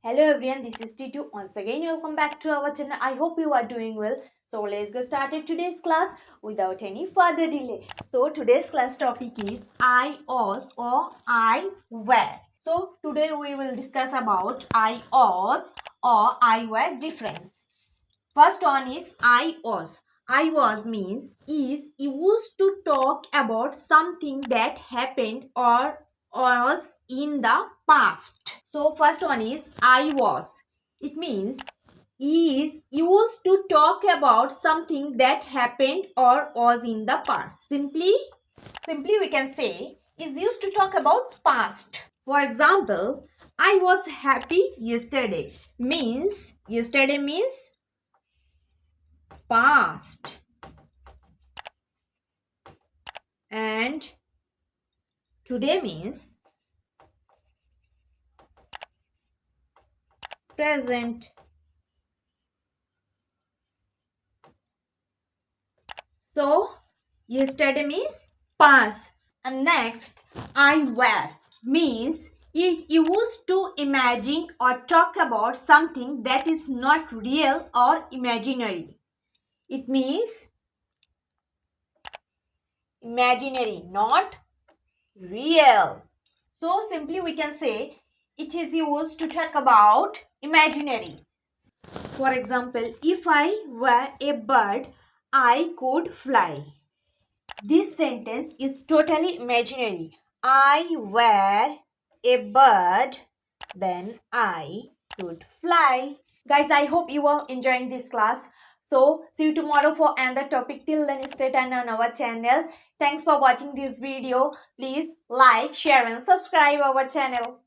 Hello everyone, this is T2. Once again, welcome back to our channel. I hope you are doing well. So let's get started today's class without any further delay. So today's class topic is I was or I were. So today we will discuss about I was or I were difference. First one is I was. I was means is used to talk about something that happened or was in the past. So first one is I was. It means is used to talk about something that happened or was in the past. Simply we can say is used to talk about past. For example, I was happy yesterday. Yesterday means past, and today means present. So yesterday means past. And next, I were means it used to imagine or talk about something that is not real or imaginary. It means imaginary, not real. So simply we can say it is used to talk about imaginary. For example, if I were a bird, I could fly. This sentence is totally imaginary. I were a bird, then I could fly. Guys, I hope you are enjoying this class. So, see you tomorrow for another topic. Till then, stay tuned on our channel. Thanks for watching this video. Please like, share and subscribe our channel.